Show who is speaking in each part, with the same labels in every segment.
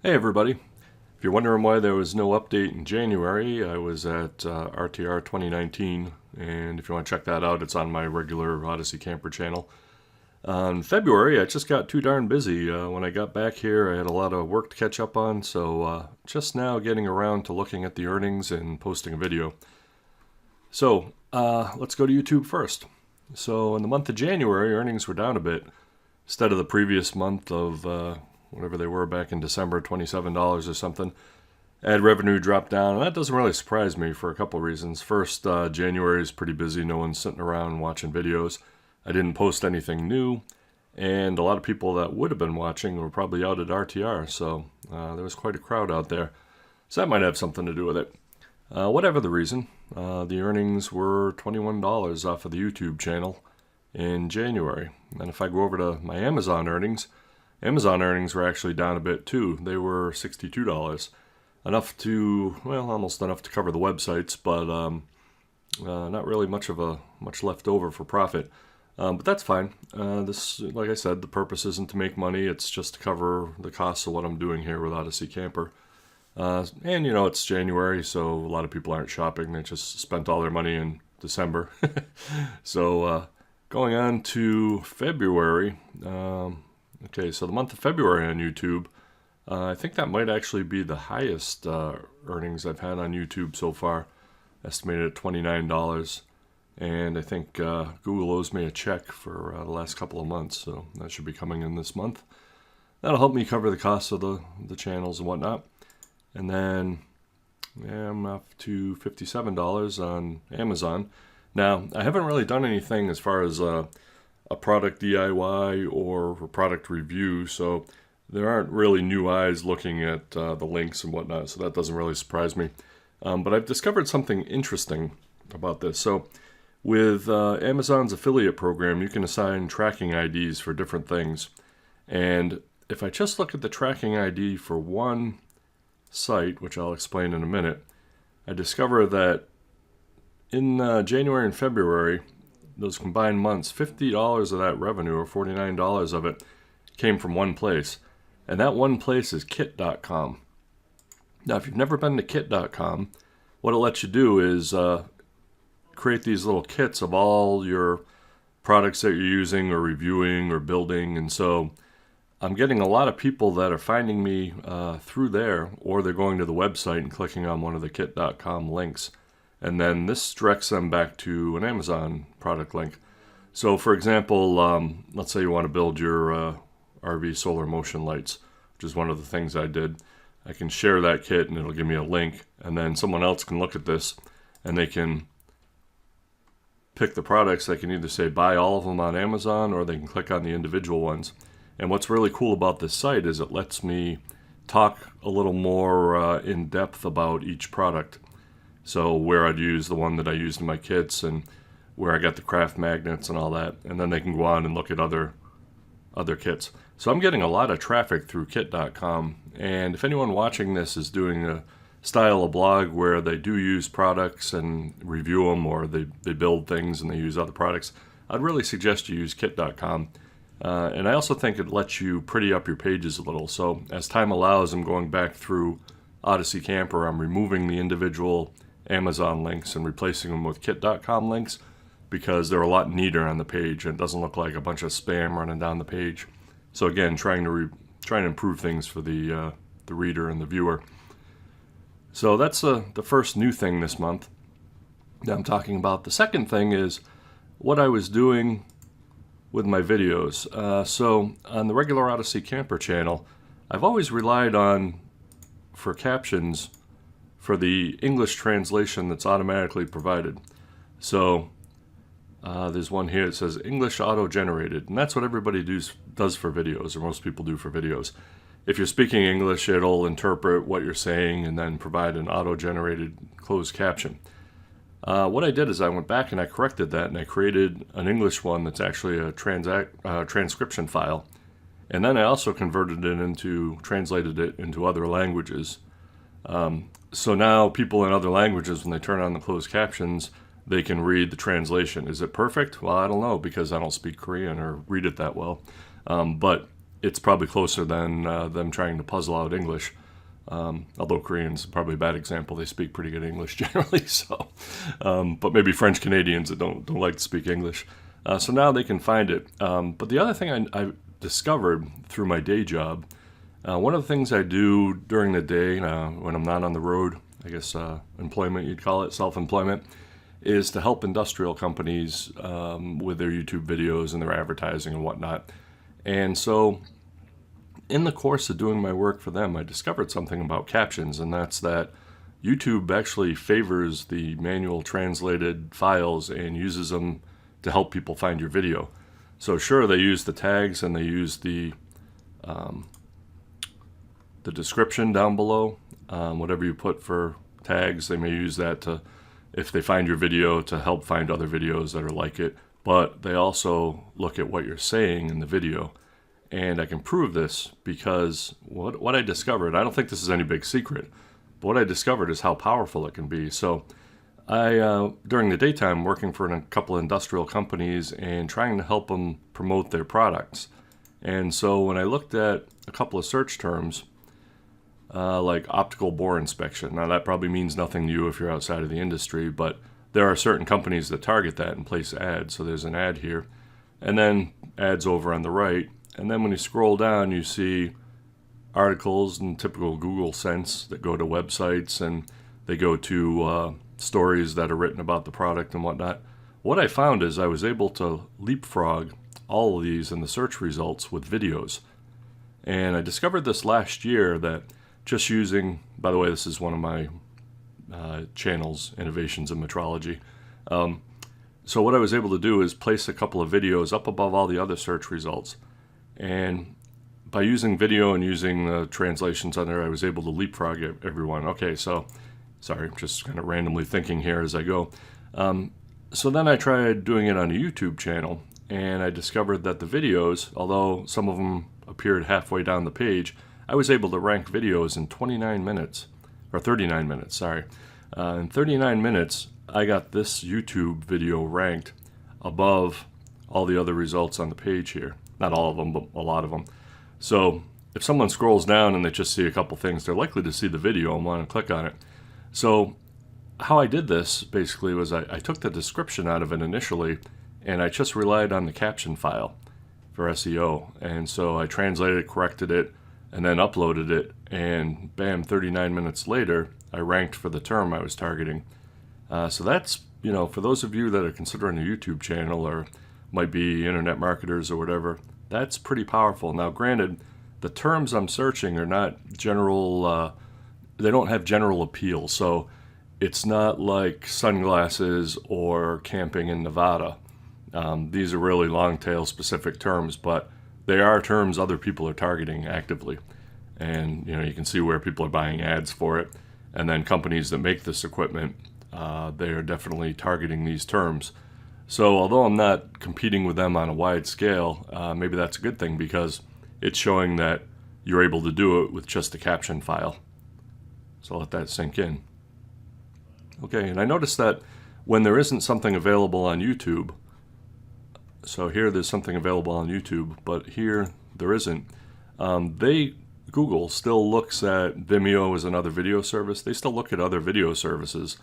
Speaker 1: Hey everybody. If you're wondering why there was no update in January, I was at RTR 2019, and if you want to check that out, it's on my regular Odyssey Camper channel. In February, I just got too darn busy. When I got back here, I had a lot of work to catch up on, so just now getting around to looking at the earnings and posting a video. So let's go to YouTube first. So in the month of January, earnings were down a bit. Instead of the previous month of whatever they were back in December, $27 or something, ad revenue dropped down, and that doesn't really surprise me for a couple of reasons. First, January is pretty busy. No one's sitting around watching videos. I didn't post anything new, and a lot of people that would have been watching were probably out at RTR, so there was quite a crowd out there. So that might have something to do with it. Whatever the reason, the earnings were $21 off of the YouTube channel in January. And if I go over to my Amazon earnings were actually down a bit too. They were $62. Enough to, well, almost enough to cover the websites, but not really much left over for profit. But that's fine. This, like I said, the purpose isn't to make money. It's just to cover the costs of what I'm doing here with Odyssey Camper. And you know, it's January, so a lot of people aren't shopping. They just spent all their money in December. So going on to February. Okay, so the month of February on YouTube, I think that might actually be the highest earnings I've had on YouTube so far, estimated at $29. And I think Google owes me a check for the last couple of months, so that should be coming in this month. That'll help me cover the costs of the channels and whatnot. And then I'm up to $57 on Amazon. Now, I haven't really done anything as far as a product DIY or a product review, so there aren't really new eyes looking at the links and whatnot, so that doesn't really surprise me. But I've discovered something interesting about this. So with Amazon's affiliate program, you can assign tracking IDs for different things. And if I just look at the tracking ID for one site, which I'll explain in a minute, I discover that in January and February, those combined months, $50 of that revenue, or $49 of it, came from one place. And that one place is kit.com. Now, if you've never been to kit.com, what it lets you do is create these little kits of all your products that you're using or reviewing or building. And so I'm getting a lot of people that are finding me through there, or they're going to the website and clicking on one of the kit.com links. And then this directs them back to an Amazon product link. So for example, let's say you want to build your RV solar motion lights, which is one of the things I did. I can share that kit and it'll give me a link, and then someone else can look at this and they can pick the products. They can either say buy all of them on Amazon, or they can click on the individual ones. And what's really cool about this site is it lets me talk a little more in depth about each product. So where I'd use the one that I used in my kits, and where I got the craft magnets and all that. And then they can go on and look at other kits. So I'm getting a lot of traffic through kit.com. And if anyone watching this is doing a style of blog where they do use products and review them, or they build things and they use other products, I'd really suggest you use kit.com. And I also think it lets you pretty up your pages a little. So as time allows, I'm going back through Odyssey Camper. I'm removing the individual Amazon links and replacing them with kit.com links, because they're a lot neater on the page and it doesn't look like a bunch of spam running down the page. So again, trying to improve things for the reader and the viewer. So that's the first new thing this month that I'm talking about. The second thing is what I was doing with my videos. So on the regular Odyssey Camper channel, I've always relied on, for captions, for the English translation that's automatically provided. So there's one here that says English auto-generated, and that's what everybody does for videos, or most people do for videos. If you're speaking English, it'll interpret what you're saying and then provide an auto-generated closed caption. What I did is I went back and I corrected that, and I created an English one that's actually a transcription file. And then I also translated it into other languages. So now people in other languages, when they turn on the closed captions, they can read the translation. Is it perfect? Well, I don't know, because I don't speak Korean or read it that well. But it's probably closer than them trying to puzzle out English. Although Koreans probably a bad example, they speak pretty good English generally. So, but maybe French Canadians that don't like to speak English. So now they can find it. But the other thing I discovered through my day job, one of the things I do during the day when I'm not on the road, I guess employment you'd call it, self-employment, is to help industrial companies with their YouTube videos and their advertising and whatnot. And so in the course of doing my work for them, I discovered something about captions, and that's that YouTube actually favors the manual translated files and uses them to help people find your video. So sure, they use the tags and they use the description down below. Whatever you put for tags, they may use that to, if they find your video, to help find other videos that are like it. But they also look at what you're saying in the video. And I can prove this because what I discovered, I don't think this is any big secret, but what I discovered is how powerful it can be. So I, during the daytime, working for a couple of industrial companies and trying to help them promote their products. And so when I looked at a couple of search terms, like optical bore inspection, now that probably means nothing to you if you're outside of the industry, but there are certain companies that target that and place ads. So there's an ad here, and then ads over on the right. And then when you scroll down, you see articles in typical Google sense that go to websites, and they go to stories that are written about the product and whatnot. What I found is I was able to leapfrog all of these in the search results with videos. And I discovered this last year that just using, by the way, this is one of my channels, Innovations in Metrology. So what I was able to do is place a couple of videos up above all the other search results. And by using video and using the translations on there, I was able to leapfrog everyone. Okay, so, sorry, I'm just kind of randomly thinking here as I go. So then I tried doing it on a YouTube channel, and I discovered that the videos, although some of them appeared halfway down the page, I was able to rank videos in 29 minutes, or 39 minutes, sorry. In 39 minutes, I got this YouTube video ranked above all the other results on the page here. Not all of them, but a lot of them. So if someone scrolls down and they just see a couple things, they're likely to see the video and want to click on it. So how I did this basically was I took the description out of it initially, and I just relied on the caption file for SEO. And so I translated it, corrected it, and then uploaded it, and bam, 39 minutes later, I ranked for the term I was targeting. So that's, you know, for those of you that are considering a YouTube channel or might be internet marketers or whatever, that's pretty powerful. Now, granted, the terms I'm searching are not general, they don't have general appeal. So it's not like sunglasses or camping in Nevada. These are really long tail specific terms, but they are terms other people are targeting actively. And, you know, you can see where people are buying ads for it. And then companies that make this equipment, they are definitely targeting these terms. So although I'm not competing with them on a wide scale, maybe that's a good thing because it's showing that you're able to do it with just a caption file. So let that sink in. Okay, and I noticed that when there isn't something available on YouTube, so here there's something available on YouTube, but here there isn't, Google still looks at Vimeo as another video service. They still look at other video services,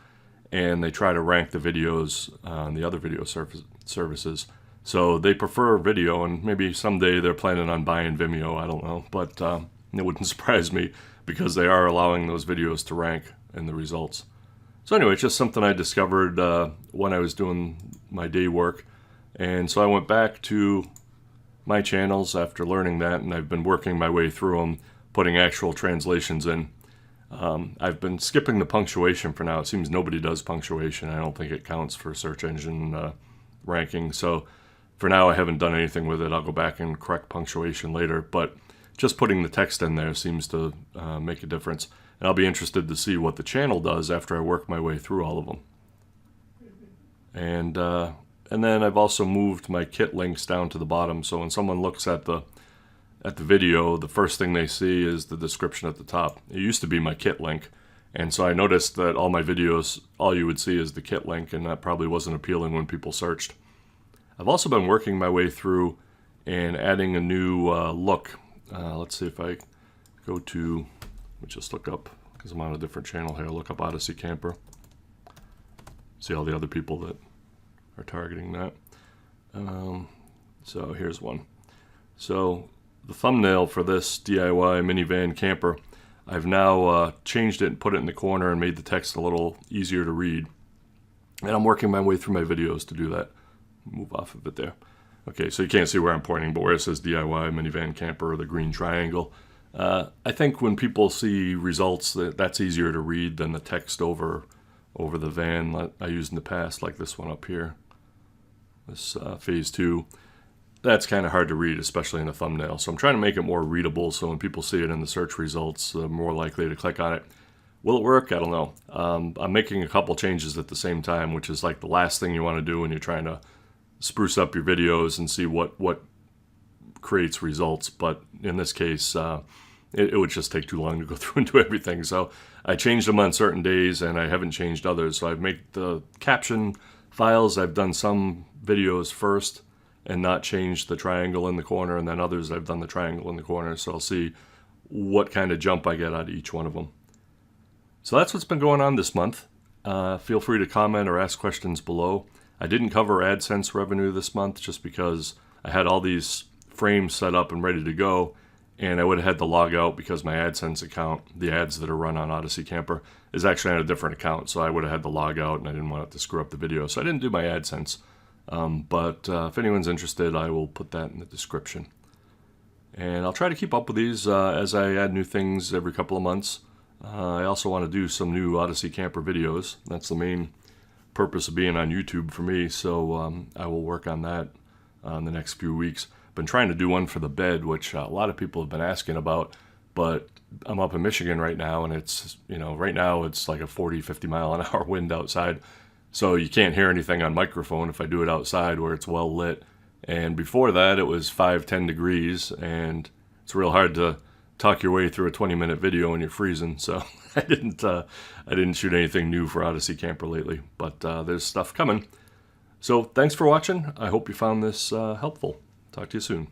Speaker 1: and they try to rank the videos on the other video services. So they prefer video, and maybe someday they're planning on buying Vimeo, I don't know. But it wouldn't surprise me because they are allowing those videos to rank in the results. So anyway, it's just something I discovered when I was doing my day work. And so I went back to my channels after learning that, and I've been working my way through them, putting actual translations in. I've been skipping the punctuation for now. It seems nobody does punctuation. I don't think it counts for search engine ranking. So for now, I haven't done anything with it. I'll go back and correct punctuation later. But just putting the text in there seems to make a difference. And I'll be interested to see what the channel does after I work my way through all of them. And then I've also moved my kit links down to the bottom. So when someone looks at the video, the first thing they see is the description at the top. It used to be my kit link. And so I noticed that all my videos, all you would see is the kit link, and that probably wasn't appealing when people searched. I've also been working my way through and adding a new look Let's see if I go to, let me just look up, because I'm on a different channel here, look up Odyssey Camper. See all the other people that are targeting that. So here's one. So the thumbnail for this DIY minivan camper, I've now changed it and put it in the corner and made the text a little easier to read. And I'm working my way through my videos to do that. Move off of it there. Okay, so you can't see where I'm pointing, but where it says DIY minivan camper, or the green triangle, I think when people see results, that's easier to read than the text over the van I used in the past, like this one up here. This phase 2. That's kind of hard to read, especially in a thumbnail. So I'm trying to make it more readable so when people see it in the search results, they're more likely to click on it. Will it work? I don't know. I'm making a couple changes at the same time, which is like the last thing you want to do when you're trying to spruce up your videos and see what creates results. But in this case, it would just take too long to go through and do everything. So I changed them on certain days, and I haven't changed others. So I've made the caption files. I've done some videos first and not changed the triangle in the corner, and then others I've done the triangle in the corner. So I'll see what kind of jump I get out of each one of them. So that's what's been going on this month. Feel free to comment or ask questions below. I didn't cover AdSense revenue this month just because I had all these frames set up and ready to go, and I would have had to log out because my AdSense account, the ads that are run on Odyssey Camper, is actually on a different account, so I would have had to log out, and I didn't want it to screw up the video, so I didn't do my AdSense. But if anyone's interested, I will put that in the description. And I'll try to keep up with these as I add new things every couple of months. I also want to do some new Odyssey Camper videos. That's the main purpose of being on YouTube for me, so I will work on that in the next few weeks. Been trying to do one for the bed, which a lot of people have been asking about, but I'm up in Michigan right now, and it's, right now it's like a 40-50 mile an hour wind outside, so you can't hear anything on microphone if I do it outside where it's well lit. And before that, it was 5-10 degrees, and it's real hard to talk your way through a 20-minute video when you're freezing. So I didn't shoot anything new for Odyssey Camper lately, but there's stuff coming. So thanks for watching. I hope you found this helpful. Talk to you soon.